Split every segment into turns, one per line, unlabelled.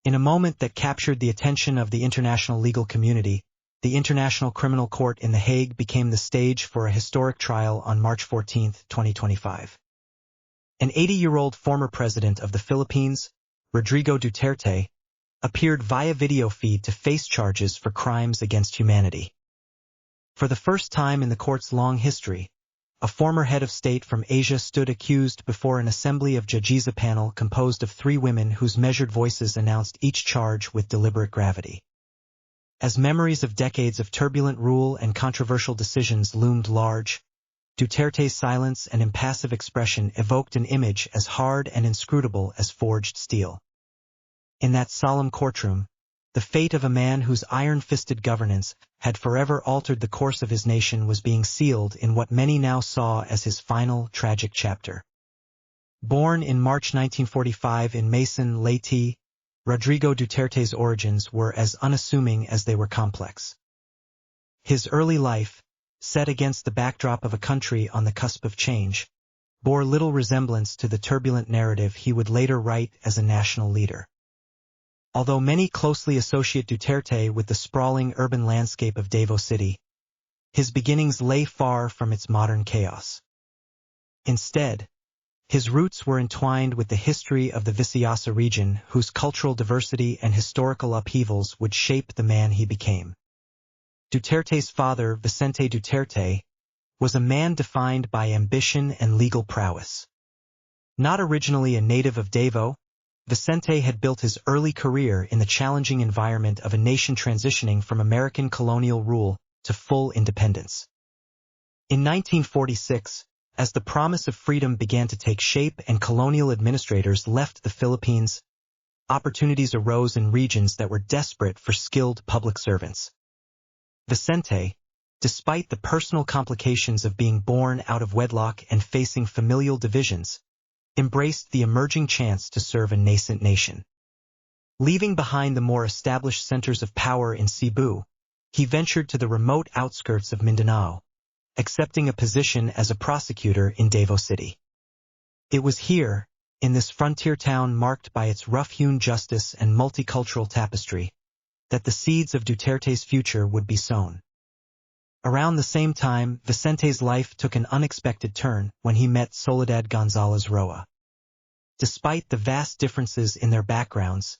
In a moment that captured the attention of the international legal community, the International Criminal Court in The Hague became the stage for a historic trial on March 14, 2025. An 80-year-old former president of the Philippines, Rodrigo Duterte, appeared via video feed to face charges for crimes against humanity. For the first time in the court's long history, a former head of state from Asia stood accused before an assembly of judges, a panel composed of 3 women whose measured voices announced each charge with deliberate gravity. As memories of decades of turbulent rule and controversial decisions loomed large, Duterte's silence and impassive expression evoked an image as hard and inscrutable as forged steel. In that solemn courtroom, the fate of a man whose iron-fisted governance had forever altered the course of his nation was being sealed in what many now saw as his final tragic chapter. Born in March 1945 in Mason, Leyte, Rodrigo Duterte's origins were as unassuming as they were complex. His early life, set against the backdrop of a country on the cusp of change, bore little resemblance to the turbulent narrative he would later write as a national leader. Although many closely associate Duterte with the sprawling urban landscape of Davao City, his beginnings lay far from its modern chaos. Instead, his roots were entwined with the history of the Visayas region, whose cultural diversity and historical upheavals would shape the man he became. Duterte's father, Vicente Duterte, was a man defined by ambition and legal prowess. Not originally a native of Davao, Vicente had built his early career in the challenging environment of a nation transitioning from American colonial rule to full independence. In 1946, as the promise of freedom began to take shape and colonial administrators left the Philippines, opportunities arose in regions that were desperate for skilled public servants. Vicente, despite the personal complications of being born out of wedlock and facing familial divisions, embraced the emerging chance to serve a nascent nation. Leaving behind the more established centers of power in Cebu, he ventured to the remote outskirts of Mindanao, accepting a position as a prosecutor in Davao City. It was here, in this frontier town marked by its rough-hewn justice and multicultural tapestry, that the seeds of Duterte's future would be sown. Around the same time, Vicente's life took an unexpected turn when he met Soledad Gonzalez Roa. Despite the vast differences in their backgrounds,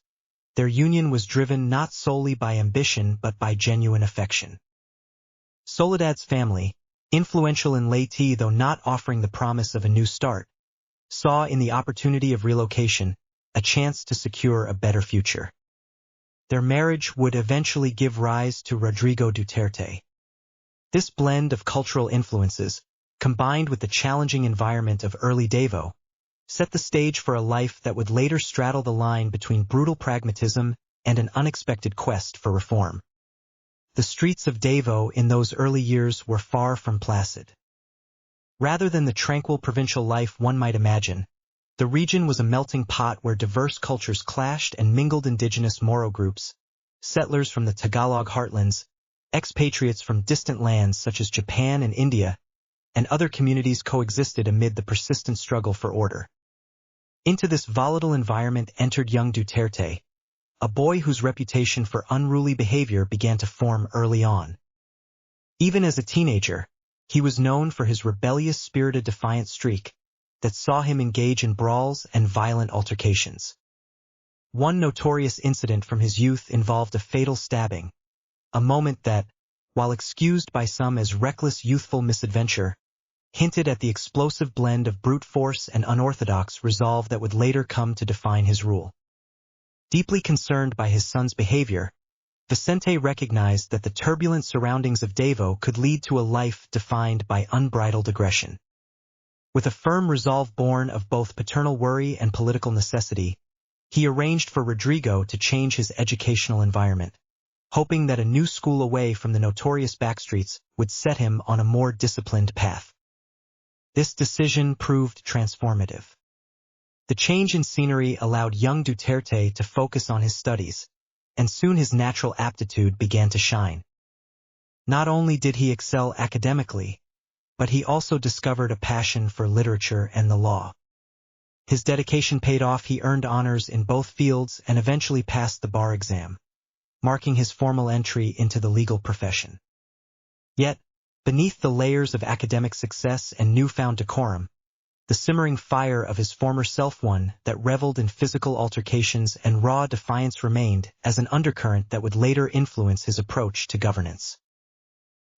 their union was driven not solely by ambition but by genuine affection. Soledad's family, influential in Leyte though not offering the promise of a new start, saw in the opportunity of relocation a chance to secure a better future. Their marriage would eventually give rise to Rodrigo Duterte. This blend of cultural influences, combined with the challenging environment of early Davao, set the stage for a life that would later straddle the line between brutal pragmatism and an unexpected quest for reform. The streets of Davao in those early years were far from placid. Rather than the tranquil provincial life one might imagine, the region was a melting pot where diverse cultures clashed and mingled. Indigenous Moro groups, settlers from the Tagalog heartlands, expatriates from distant lands such as Japan and India, and other communities coexisted amid the persistent struggle for order. Into this volatile environment entered young Duterte, a boy whose reputation for unruly behavior began to form early on. Even as a teenager, he was known for his rebellious spirited defiant streak that saw him engage in brawls and violent altercations. One notorious incident from his youth involved a fatal stabbing, a moment that, while excused by some as reckless youthful misadventure, hinted at the explosive blend of brute force and unorthodox resolve that would later come to define his rule. Deeply concerned by his son's behavior, Vicente recognized that the turbulent surroundings of Davao could lead to a life defined by unbridled aggression. With a firm resolve born of both paternal worry and political necessity, he arranged for Rodrigo to change his educational environment, hoping that a new school away from the notorious backstreets would set him on a more disciplined path. This decision proved transformative. The change in scenery allowed young Duterte to focus on his studies, and soon his natural aptitude began to shine. Not only did he excel academically, but he also discovered a passion for literature and the law. His dedication paid off. He earned honors in both fields and eventually passed the bar exam, marking his formal entry into the legal profession. Yet, beneath the layers of academic success and newfound decorum, the simmering fire of his former self, one that reveled in physical altercations and raw defiance, remained as an undercurrent that would later influence his approach to governance.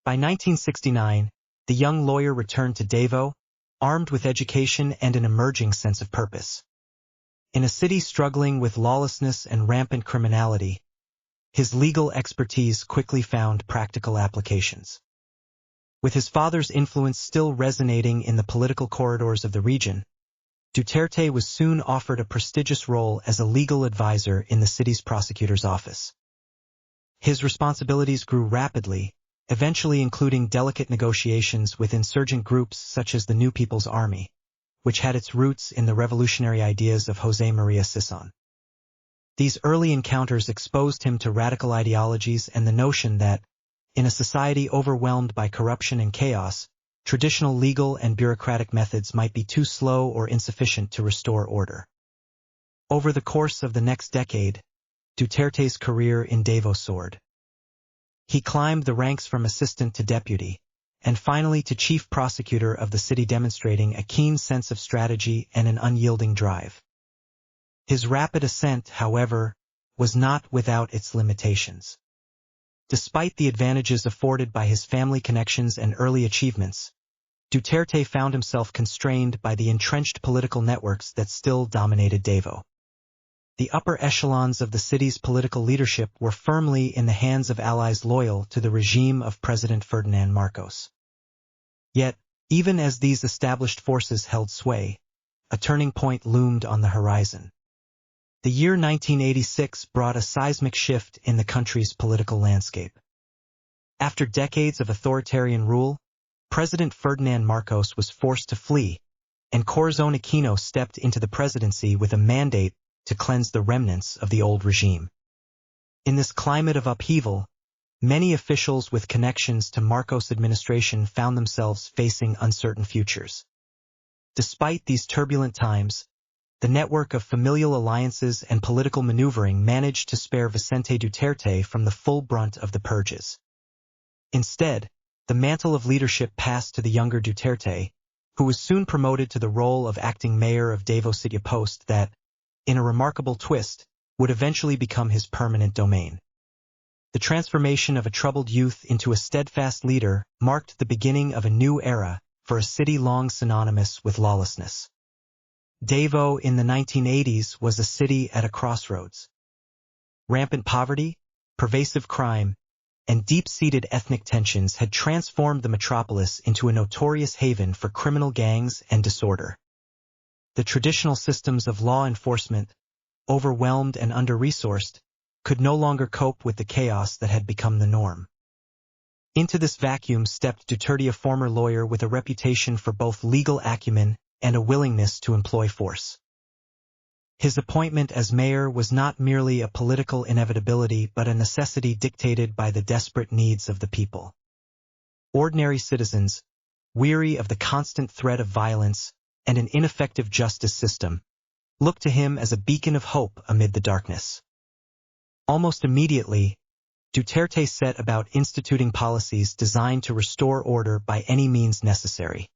By 1969, the young lawyer returned to Davao, armed with education and an emerging sense of purpose. In a city struggling with lawlessness and rampant criminality, his legal expertise quickly found practical applications. With his father's influence still resonating in the political corridors of the region, Duterte was soon offered a prestigious role as a legal advisor in the city's prosecutor's office. His responsibilities grew rapidly, eventually including delicate negotiations with insurgent groups such as the New People's Army, which had its roots in the revolutionary ideas of José María Sison. These early encounters exposed him to radical ideologies and the notion that, in a society overwhelmed by corruption and chaos, traditional legal and bureaucratic methods might be too slow or insufficient to restore order. Over the course of the next decade, Duterte's career in Davao soared. He climbed the ranks from assistant to deputy, and finally to chief prosecutor of the city, demonstrating a keen sense of strategy and an unyielding drive. His rapid ascent, however, was not without its limitations. Despite the advantages afforded by his family connections and early achievements, Duterte found himself constrained by the entrenched political networks that still dominated Davao. The upper echelons of the city's political leadership were firmly in the hands of allies loyal to the regime of President Ferdinand Marcos. Yet, even as these established forces held sway, a turning point loomed on the horizon. The year 1986 brought a seismic shift in the country's political landscape. After decades of authoritarian rule, President Ferdinand Marcos was forced to flee, and Corazon Aquino stepped into the presidency with a mandate to cleanse the remnants of the old regime. In this climate of upheaval, many officials with connections to Marcos' administration found themselves facing uncertain futures. Despite these turbulent times, the network of familial alliances and political maneuvering managed to spare Vicente Duterte from the full brunt of the purges. Instead, the mantle of leadership passed to the younger Duterte, who was soon promoted to the role of acting mayor of Davao City, a post that, in a remarkable twist, would eventually become his permanent domain. The transformation of a troubled youth into a steadfast leader marked the beginning of a new era for a city long synonymous with lawlessness. Davao in the 1980s was a city at a crossroads. Rampant poverty, pervasive crime, and deep-seated ethnic tensions had transformed the metropolis into a notorious haven for criminal gangs and disorder. The traditional systems of law enforcement, overwhelmed and under-resourced, could no longer cope with the chaos that had become the norm. Into this vacuum stepped Duterte, a former lawyer with a reputation for both legal acumen and a willingness to employ force. His appointment as mayor was not merely a political inevitability but a necessity dictated by the desperate needs of the people. Ordinary citizens, weary of the constant threat of violence and an ineffective justice system, looked to him as a beacon of hope amid the darkness. Almost immediately, Duterte set about instituting policies designed to restore order by any means necessary.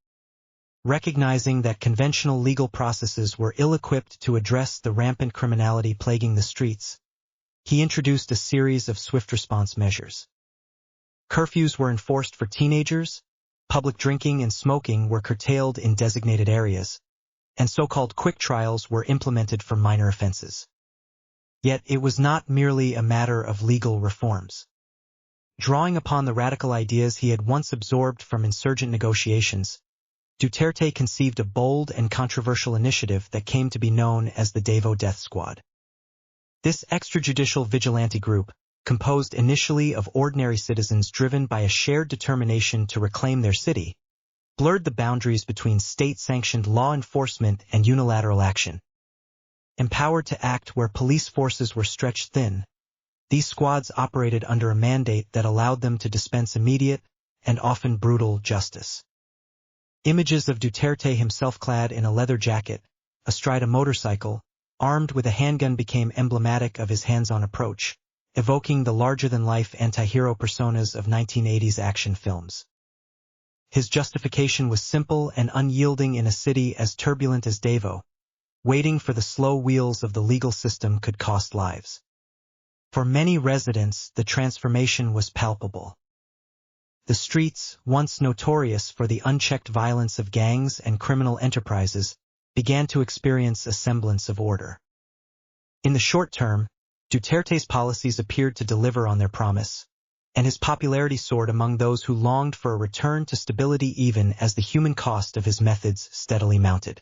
Recognizing that conventional legal processes were ill-equipped to address the rampant criminality plaguing the streets, he introduced a series of swift response measures. Curfews were enforced for teenagers, public drinking and smoking were curtailed in designated areas, and so-called quick trials were implemented for minor offenses. Yet it was not merely a matter of legal reforms. Drawing upon the radical ideas he had once absorbed from insurgent negotiations, Duterte conceived a bold and controversial initiative that came to be known as the Davao Death Squad. This extrajudicial vigilante group, composed initially of ordinary citizens driven by a shared determination to reclaim their city, blurred the boundaries between state-sanctioned law enforcement and unilateral action. Empowered to act where police forces were stretched thin, these squads operated under a mandate that allowed them to dispense immediate and often brutal justice. Images of Duterte himself clad in a leather jacket, astride a motorcycle, armed with a handgun became emblematic of his hands-on approach, evoking the larger-than-life anti-hero personas of 1980s action films. His justification was simple and unyielding in a city as turbulent as Davao. Waiting for the slow wheels of the legal system could cost lives. For many residents, the transformation was palpable. The streets, once notorious for the unchecked violence of gangs and criminal enterprises, began to experience a semblance of order. In the short term, Duterte's policies appeared to deliver on their promise, and his popularity soared among those who longed for a return to stability even as the human cost of his methods steadily mounted.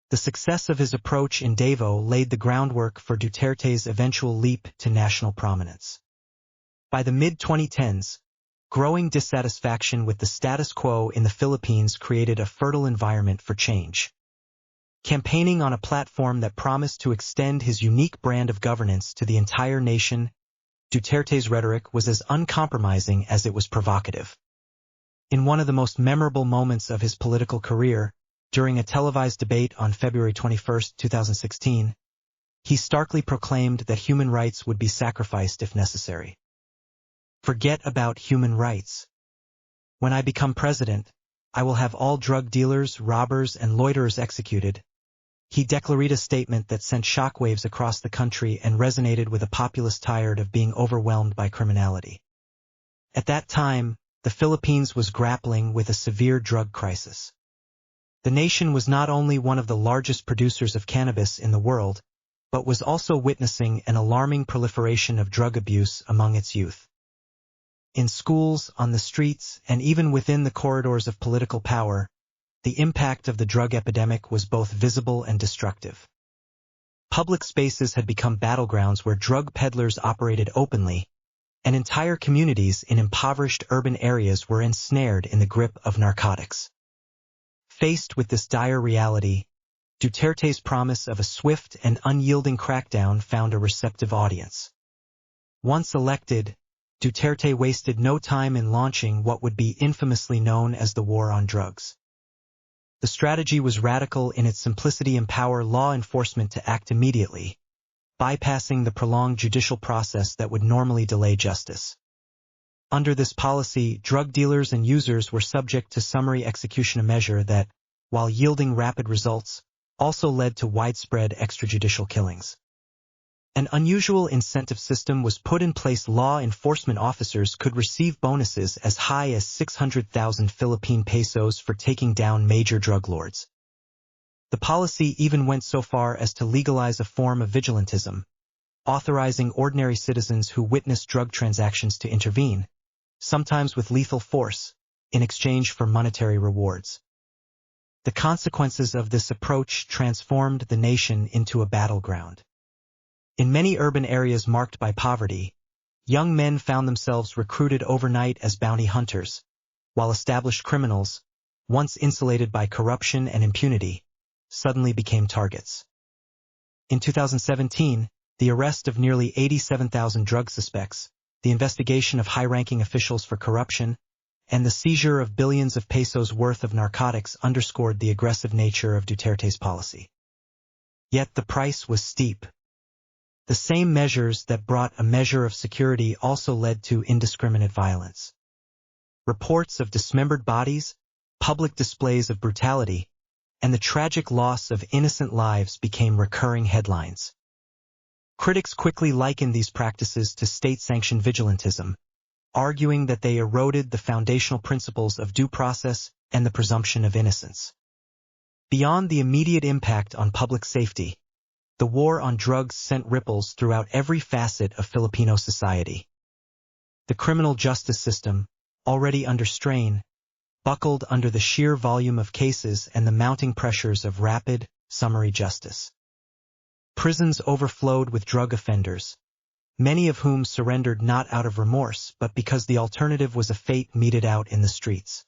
The success of his approach in Davao laid the groundwork for Duterte's eventual leap to national prominence. By the mid-2010s, growing dissatisfaction with the status quo in the Philippines created a fertile environment for change. Campaigning on a platform that promised to extend his unique brand of governance to the entire nation, Duterte's rhetoric was as uncompromising as it was provocative. In one of the most memorable moments of his political career, during a televised debate on February 21, 2016, he starkly proclaimed that human rights would be sacrificed if necessary. Forget about human rights. When I become president, I will have all drug dealers, robbers, and loiterers executed. He declared a statement that sent shockwaves across the country and resonated with a populace tired of being overwhelmed by criminality. At that time, the Philippines was grappling with a severe drug crisis. The nation was not only one of the largest producers of cannabis in the world, but was also witnessing an alarming proliferation of drug abuse among its youth. In schools, on the streets, and even within the corridors of political power, the impact of the drug epidemic was both visible and destructive. Public spaces had become battlegrounds where drug peddlers operated openly, and entire communities in impoverished urban areas were ensnared in the grip of narcotics. Faced with this dire reality, Duterte's promise of a swift and unyielding crackdown found a receptive audience. Once elected, Duterte wasted no time in launching what would be infamously known as the war on drugs. The strategy was radical in its simplicity: empower law enforcement to act immediately, bypassing the prolonged judicial process that would normally delay justice. Under this policy, drug dealers and users were subject to summary execution, a measure that, while yielding rapid results, also led to widespread extrajudicial killings. An unusual incentive system was put in place. Law enforcement officers could receive bonuses as high as 600,000 Philippine pesos for taking down major drug lords. The policy even went so far as to legalize a form of vigilantism, authorizing ordinary citizens who witnessed drug transactions to intervene, sometimes with lethal force, in exchange for monetary rewards. The consequences of this approach transformed the nation into a battleground. In many urban areas marked by poverty, young men found themselves recruited overnight as bounty hunters, while established criminals, once insulated by corruption and impunity, suddenly became targets. In 2017, the arrest of nearly 87,000 drug suspects, the investigation of high-ranking officials for corruption, and the seizure of billions of pesos worth of narcotics underscored the aggressive nature of Duterte's policy. Yet the price was steep. The same measures that brought a measure of security also led to indiscriminate violence. Reports of dismembered bodies, public displays of brutality, and the tragic loss of innocent lives became recurring headlines. Critics quickly likened these practices to state-sanctioned vigilantism, arguing that they eroded the foundational principles of due process and the presumption of innocence. Beyond the immediate impact on public safety, the war on drugs sent ripples throughout every facet of Filipino society. The criminal justice system, already under strain, buckled under the sheer volume of cases and the mounting pressures of rapid, summary justice. Prisons overflowed with drug offenders, many of whom surrendered not out of remorse but because the alternative was a fate meted out in the streets.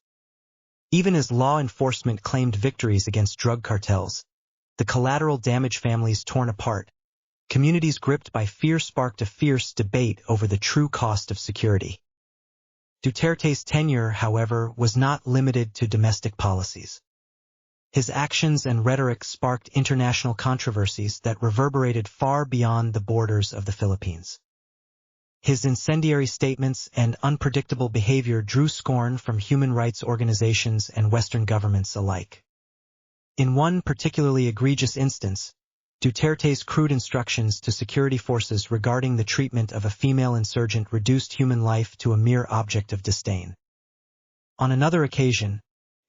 Even as law enforcement claimed victories against drug cartels, the collateral damage, families torn apart, communities gripped by fear, sparked a fierce debate over the true cost of security. Duterte's tenure, however, was not limited to domestic policies. His actions and rhetoric sparked international controversies that reverberated far beyond the borders of the Philippines. His incendiary statements and unpredictable behavior drew scorn from human rights organizations and Western governments alike. In one particularly egregious instance, Duterte's crude instructions to security forces regarding the treatment of a female insurgent reduced human life to a mere object of disdain. On another occasion,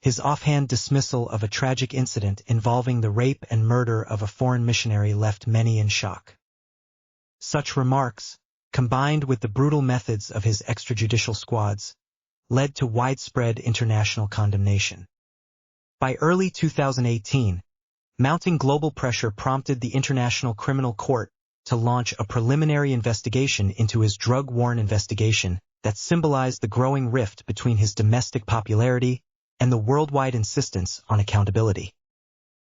his offhand dismissal of a tragic incident involving the rape and murder of a foreign missionary left many in shock. Such remarks, combined with the brutal methods of his extrajudicial squads, led to widespread international condemnation. By early 2018, mounting global pressure prompted the International Criminal Court to launch a preliminary investigation into his drug warrant investigation that symbolized the growing rift between his domestic popularity and the worldwide insistence on accountability.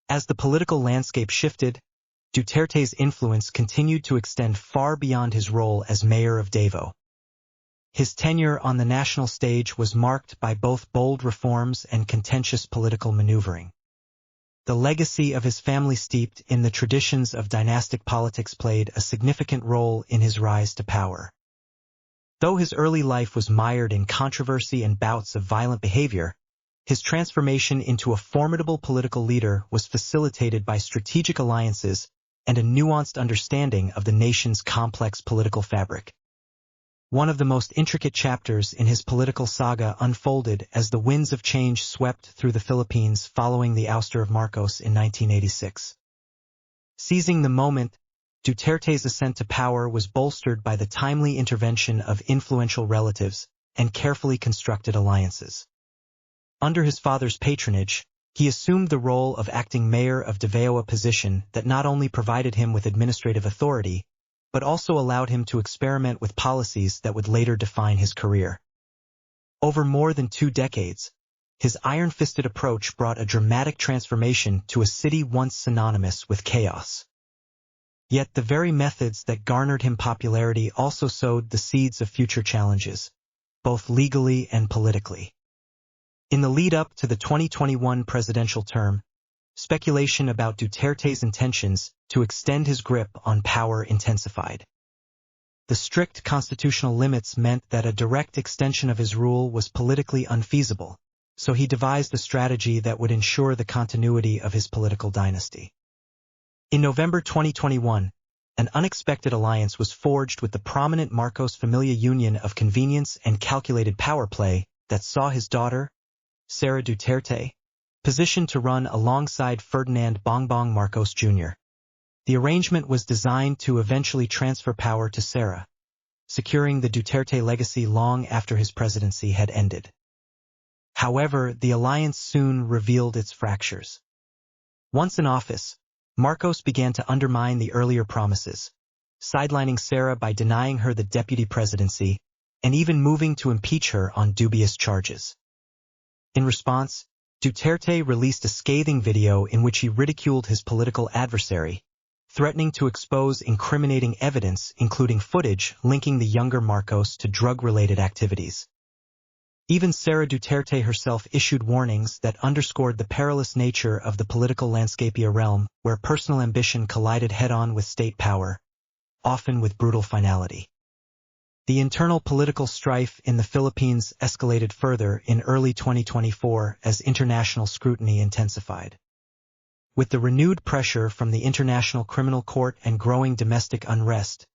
As the political landscape shifted, Duterte's influence continued to extend far beyond his role as mayor of Davao. His tenure on the national stage was marked by both bold reforms and contentious political maneuvering. The legacy of his family steeped in the traditions of dynastic politics played a significant role in his rise to power. Though his early life was mired in controversy and bouts of violent behavior, his transformation into a formidable political leader was facilitated by strategic alliances and a nuanced understanding of the nation's complex political fabric. One of the most intricate chapters in his political saga unfolded as the winds of change swept through the Philippines following the ouster of Marcos in 1986. Seizing the moment, Duterte's ascent to power was bolstered by the timely intervention of influential relatives and carefully constructed alliances. Under his father's patronage, he assumed the role of acting mayor of Davao, a position that not only provided him with administrative authority, but also allowed him to experiment with policies that would later define his career. Over more than 2 decades, his iron-fisted approach brought a dramatic transformation to a city once synonymous with chaos. Yet the very methods that garnered him popularity also sowed the seeds of future challenges, both legally and politically. In the lead-up to the 2021 presidential term, speculation about Duterte's intentions to extend his grip on power intensified. The strict constitutional limits meant that a direct extension of his rule was politically unfeasible, so he devised a strategy that would ensure the continuity of his political dynasty. In November 2021, an unexpected alliance was forged with the prominent Marcos Familia union of convenience and calculated power play that saw his daughter, Sara Duterte, positioned to run alongside Ferdinand Bongbong Marcos Jr. The arrangement was designed to eventually transfer power to Sara, securing the Duterte legacy long after his presidency had ended. However, the alliance soon revealed its fractures. Once in office, Marcos began to undermine the earlier promises, sidelining Sara by denying her the deputy presidency and even moving to impeach her on dubious charges. In response, Duterte released a scathing video in which he ridiculed his political adversary, threatening to expose incriminating evidence including footage linking the younger Marcos to drug-related activities. Even Sara Duterte herself issued warnings that underscored the perilous nature of the political landscapia realm where personal ambition collided head-on with state power, often with brutal finality. The internal political strife in the Philippines escalated further in early 2024 as international scrutiny intensified. With the renewed pressure from the International Criminal Court and growing domestic unrest,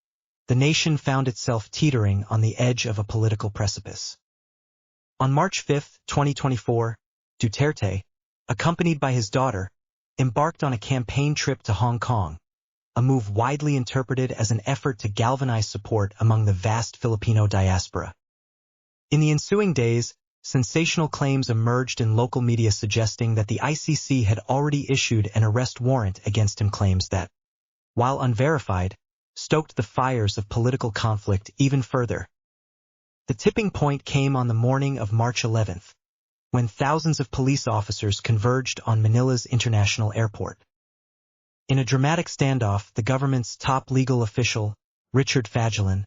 the nation found itself teetering on the edge of a political precipice. On March 5, 2024, Duterte, accompanied by his daughter, embarked on a campaign trip to Hong Kong, a move widely interpreted as an effort to galvanize support among the vast Filipino diaspora. In the ensuing days, sensational claims emerged in local media suggesting that the ICC had already issued an arrest warrant against him, claims that, while unverified, stoked the fires of political conflict even further. The tipping point came on the morning of March 11th, when thousands of police officers converged on Manila's International Airport. In a dramatic standoff, the government's top legal official, Richard Fagelin,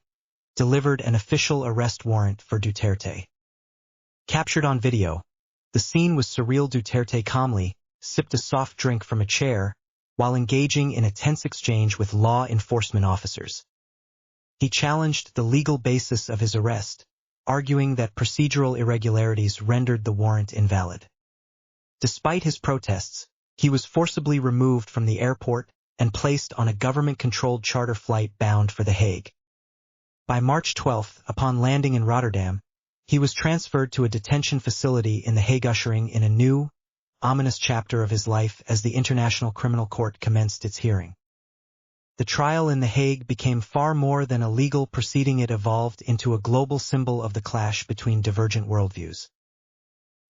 delivered an official arrest warrant for Duterte. Captured on video, the scene was surreal. Duterte calmly, sipped a soft drink from a chair while engaging in a tense exchange with law enforcement officers. He challenged the legal basis of his arrest, arguing that procedural irregularities rendered the warrant invalid. Despite his protests, he was forcibly removed from the airport and placed on a government-controlled charter flight bound for The Hague. By March 12, upon landing in Rotterdam, he was transferred to a detention facility in The Hague, ushering in a new, ominous chapter of his life as the International Criminal Court commenced its hearing. The trial in The Hague became far more than a legal proceeding. It evolved into a global symbol of the clash between divergent worldviews.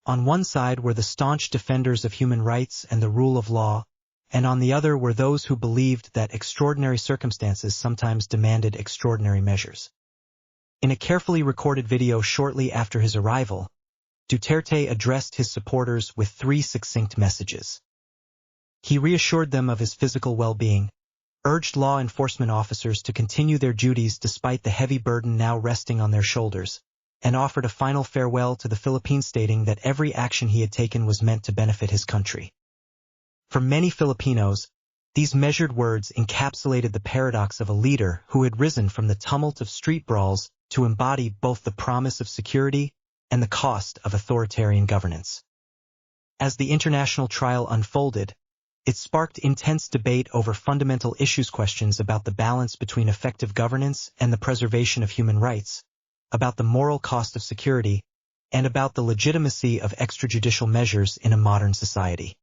On one side were the staunch defenders of human rights and the rule of law, and on the other were those who believed that extraordinary circumstances sometimes demanded extraordinary measures. In a carefully recorded video shortly after his arrival, Duterte addressed his supporters with 3 succinct messages. He reassured them of his physical well-being, urged law enforcement officers to continue their duties despite the heavy burden now resting on their shoulders, and offered a final farewell to the Philippines, stating that every action he had taken was meant to benefit his country. For many Filipinos, these measured words encapsulated the paradox of a leader who had risen from the tumult of street brawls to embody both the promise of security and the cost of authoritarian governance. As the international trial unfolded, it sparked intense debate over fundamental issues, questions about the balance between effective governance and the preservation of human rights, about the moral cost of security, and about the legitimacy of extrajudicial measures in a modern society.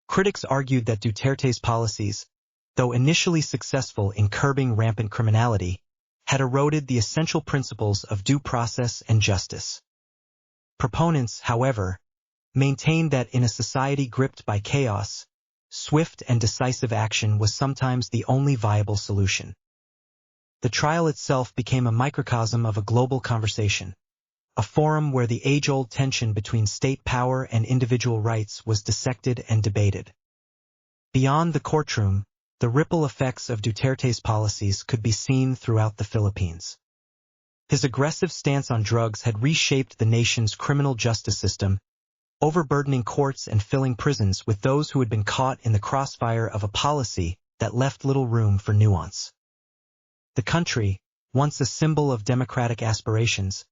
Critics argued that Duterte's policies, though initially successful in curbing rampant criminality, had eroded the essential principles of due process and justice. Proponents, however, maintained that in a society gripped by chaos, swift and decisive action was sometimes the only viable solution. The trial itself became a microcosm of a global conversation, a forum where the age-old tension between state power and individual rights was dissected and debated. Beyond the courtroom, the ripple effects of Duterte's policies could be seen throughout the Philippines. His aggressive stance on drugs had reshaped the nation's criminal justice system, overburdening courts and filling prisons with those who had been caught in the crossfire of a policy that left little room for nuance. The country, once a symbol of democratic aspirations,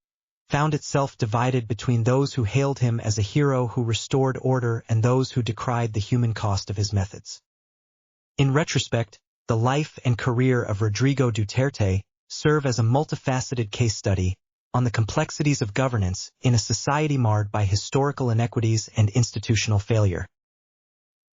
found itself divided between those who hailed him as a hero who restored order and those who decried the human cost of his methods. In retrospect, the life and career of Rodrigo Duterte serve as a multifaceted case study on the complexities of governance in a society marred by historical inequities and institutional failure.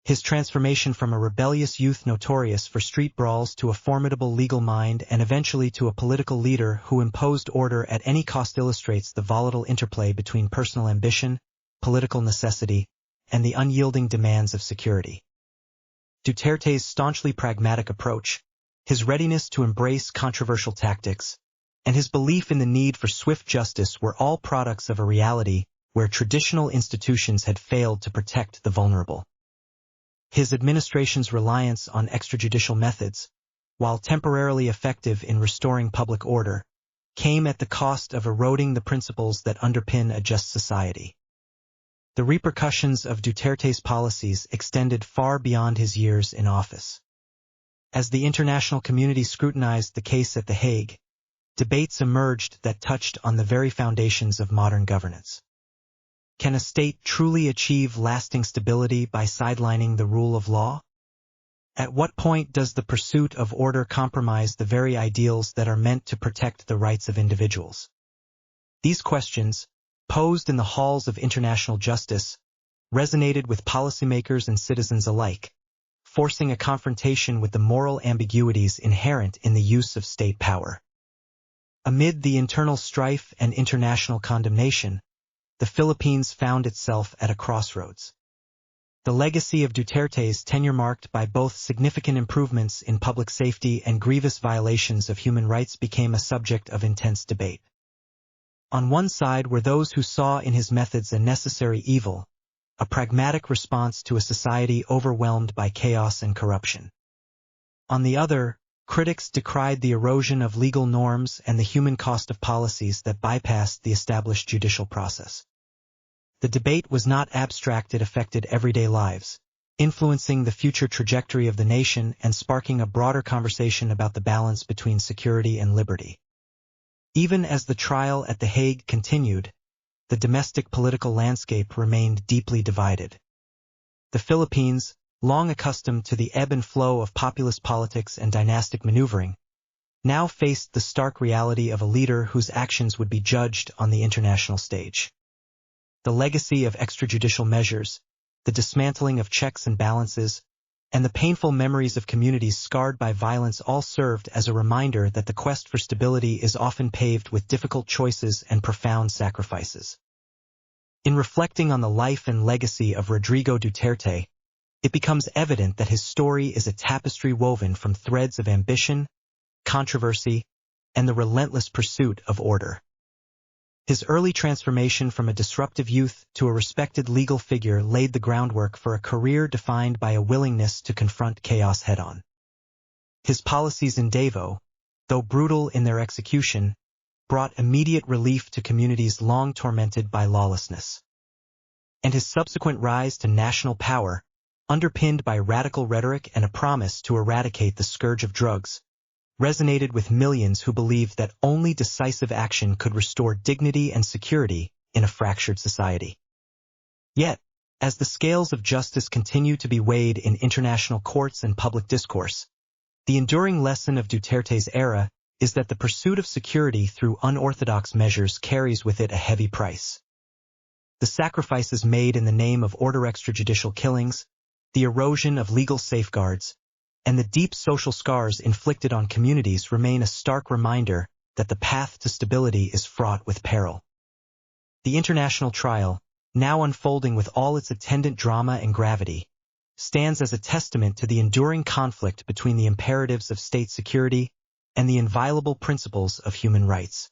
His transformation from a rebellious youth notorious for street brawls to a formidable legal mind and eventually to a political leader who imposed order at any cost illustrates the volatile interplay between personal ambition, political necessity, and the unyielding demands of security. Duterte's staunchly pragmatic approach, his readiness to embrace controversial tactics, and his belief in the need for swift justice were all products of a reality where traditional institutions had failed to protect the vulnerable. His administration's reliance on extrajudicial methods, while temporarily effective in restoring public order, came at the cost of eroding the principles that underpin a just society. The repercussions of Duterte's policies extended far beyond his years in office. As the international community scrutinized the case at The Hague, debates emerged that touched on the very foundations of modern governance. Can a state truly achieve lasting stability by sidelining the rule of law? At what point does the pursuit of order compromise the very ideals that are meant to protect the rights of individuals? These questions, posed in the halls of international justice, resonated with policymakers and citizens alike, forcing a confrontation with the moral ambiguities inherent in the use of state power. Amid the internal strife and international condemnation, the Philippines found itself at a crossroads. The legacy of Duterte's tenure, marked by both significant improvements in public safety and grievous violations of human rights, became a subject of intense debate. On one side were those who saw in his methods a necessary evil, a pragmatic response to a society overwhelmed by chaos and corruption. On the other, critics decried the erosion of legal norms and the human cost of policies that bypassed the established judicial process. The debate was not abstract, it affected everyday lives, influencing the future trajectory of the nation and sparking a broader conversation about the balance between security and liberty. Even as the trial at The Hague continued, the domestic political landscape remained deeply divided. The Philippines, long accustomed to the ebb and flow of populist politics and dynastic maneuvering, now faced the stark reality of a leader whose actions would be judged on the international stage. The legacy of extrajudicial measures, the dismantling of checks and balances, and the painful memories of communities scarred by violence all served as a reminder that the quest for stability is often paved with difficult choices and profound sacrifices. In reflecting on the life and legacy of Rodrigo Duterte, it becomes evident that his story is a tapestry woven from threads of ambition, controversy, and the relentless pursuit of order. His early transformation from a disruptive youth to a respected legal figure laid the groundwork for a career defined by a willingness to confront chaos head-on. His policies in Davao, though brutal in their execution, brought immediate relief to communities long tormented by lawlessness. And his subsequent rise to national power, underpinned by radical rhetoric and a promise to eradicate the scourge of drugs, resonated with millions who believed that only decisive action could restore dignity and security in a fractured society. Yet, as the scales of justice continue to be weighed in international courts and public discourse, the enduring lesson of Duterte's era is that the pursuit of security through unorthodox measures carries with it a heavy price. The sacrifices made in the name of order, extrajudicial killings, the erosion of legal safeguards, and the deep social scars inflicted on communities remain a stark reminder that the path to stability is fraught with peril. The international trial, now unfolding with all its attendant drama and gravity, stands as a testament to the enduring conflict between the imperatives of state security and the inviolable principles of human rights.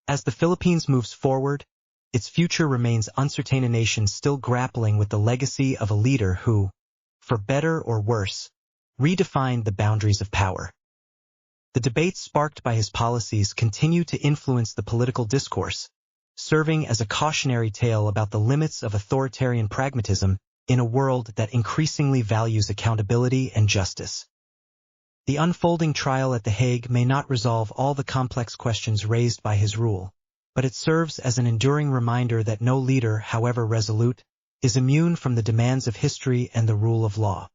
As the Philippines moves forward, its future remains uncertain, a nation still grappling with the legacy of a leader who, for better or worse, redefined the boundaries of power. The debates sparked by his policies continue to influence the political discourse, serving as a cautionary tale about the limits of authoritarian pragmatism in a world that increasingly values accountability and justice. The unfolding trial at The Hague may not resolve all the complex questions raised by his rule, but it serves as an enduring reminder that no leader, however resolute, is immune from the demands of history and the rule of law.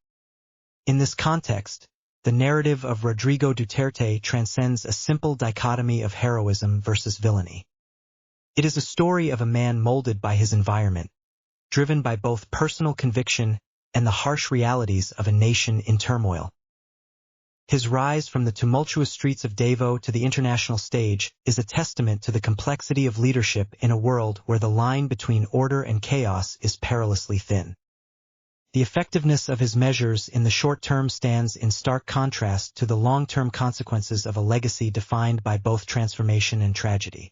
In this context, the narrative of Rodrigo Duterte transcends a simple dichotomy of heroism versus villainy. It is a story of a man molded by his environment, driven by both personal conviction and the harsh realities of a nation in turmoil. His rise from the tumultuous streets of Davao to the international stage is a testament to the complexity of leadership in a world where the line between order and chaos is perilously thin. The effectiveness of his measures in the short term stands in stark contrast to the long-term consequences of a legacy defined by both transformation and tragedy.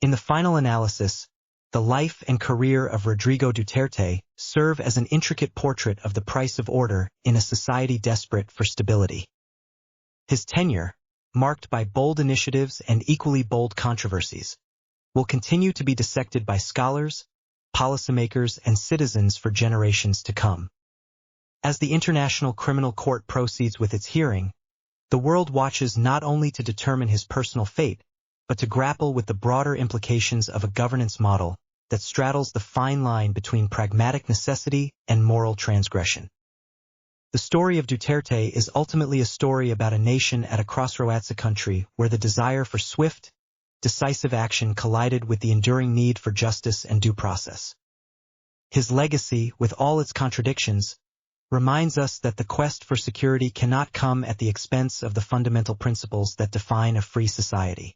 In the final analysis, the life and career of Rodrigo Duterte serve as an intricate portrait of the price of order in a society desperate for stability. His tenure, marked by bold initiatives and equally bold controversies, will continue to be dissected by scholars, policymakers, and citizens for generations to come. As the International Criminal Court proceeds with its hearing, the world watches not only to determine his personal fate, but to grapple with the broader implications of a governance model that straddles the fine line between pragmatic necessity and moral transgression. The story of Duterte is ultimately a story about a nation at a crossroads, a country where the desire for swift, decisive action collided with the enduring need for justice and due process. His legacy, with all its contradictions, reminds us that the quest for security cannot come at the expense of the fundamental principles that define a free society.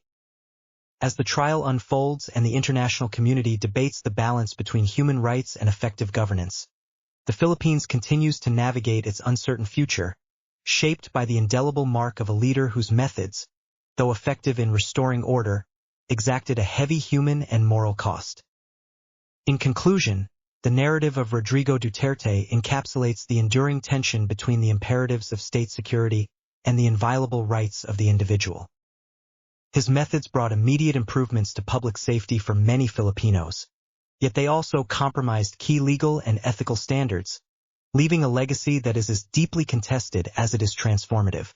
As the trial unfolds and the international community debates the balance between human rights and effective governance, the Philippines continues to navigate its uncertain future, shaped by the indelible mark of a leader whose methods, though effective in restoring order, exacted a heavy human and moral cost. In conclusion, the narrative of Rodrigo Duterte encapsulates the enduring tension between the imperatives of state security and the inviolable rights of the individual. His methods brought immediate improvements to public safety for many Filipinos, Yet they also compromised key legal and ethical standards, leaving a legacy that is as deeply contested as it is transformative.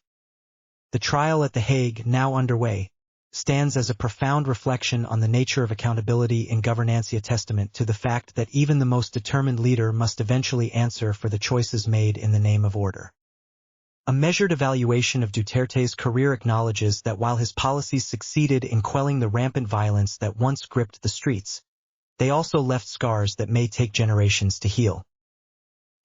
The trial at The Hague, now underway, stands as a profound reflection on the nature of accountability in governance, a testament to the fact that even the most determined leader must eventually answer for the choices made in the name of order. A measured evaluation of Duterte's career acknowledges that while his policies succeeded in quelling the rampant violence that once gripped the streets, they also left scars that may take generations to heal.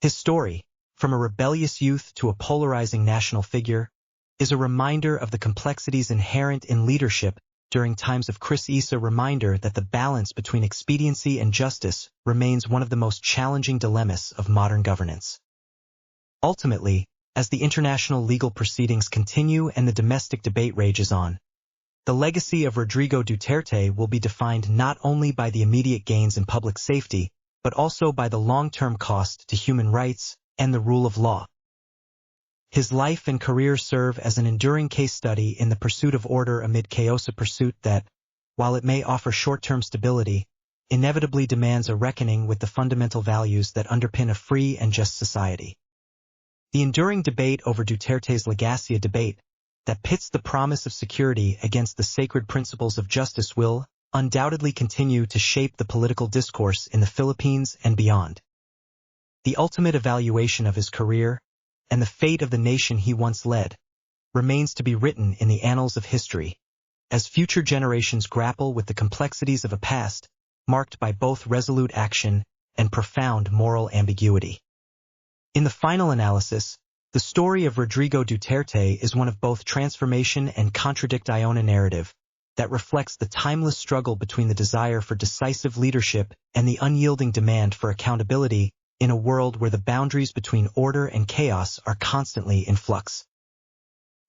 His story, from a rebellious youth to a polarizing national figure, is a reminder of the complexities inherent in leadership during times of crisis, a reminder that the balance between expediency and justice remains one of the most challenging dilemmas of modern governance. Ultimately, as the international legal proceedings continue and the domestic debate rages on, the legacy of Rodrigo Duterte will be defined not only by the immediate gains in public safety, but also by the long-term cost to human rights and the rule of law. His life and career serve as an enduring case study in the pursuit of order amid chaos, a pursuit that, while it may offer short-term stability, inevitably demands a reckoning with the fundamental values that underpin a free and just society. The enduring debate over Duterte's legacy, a debate that pits the promise of security against the sacred principles of justice, will undoubtedly continue to shape the political discourse in the Philippines and beyond. The ultimate evaluation of his career, and the fate of the nation he once led, remains to be written in the annals of history, as future generations grapple with the complexities of a past marked by both resolute action and profound moral ambiguity. In the final analysis, the story of Rodrigo Duterte is one of both transformation and contradiction, a narrative that reflects the timeless struggle between the desire for decisive leadership and the unyielding demand for accountability in a world where the boundaries between order and chaos are constantly in flux.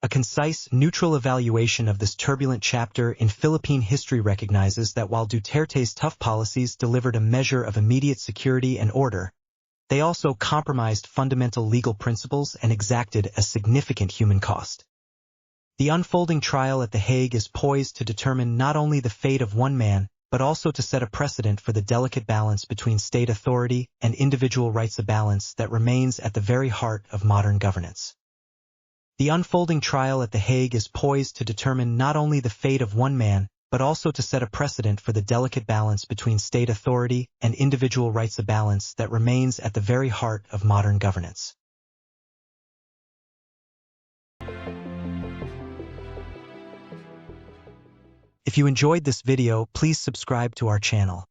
A concise, neutral evaluation of this turbulent chapter in Philippine history recognizes that while Duterte's tough policies delivered a measure of immediate security and order, they also compromised fundamental legal principles and exacted a significant human cost. The unfolding trial at The Hague is poised to determine not only the fate of one man, but also to set a precedent for the delicate balance between state authority and individual rights, a balance that remains at the very heart of modern governance. The unfolding trial at The Hague is poised to determine not only the fate of one man, but also to set a precedent for the delicate balance between state authority and individual rights, a balance that remains at the very heart of modern governance. If you enjoyed this video, please subscribe to our channel.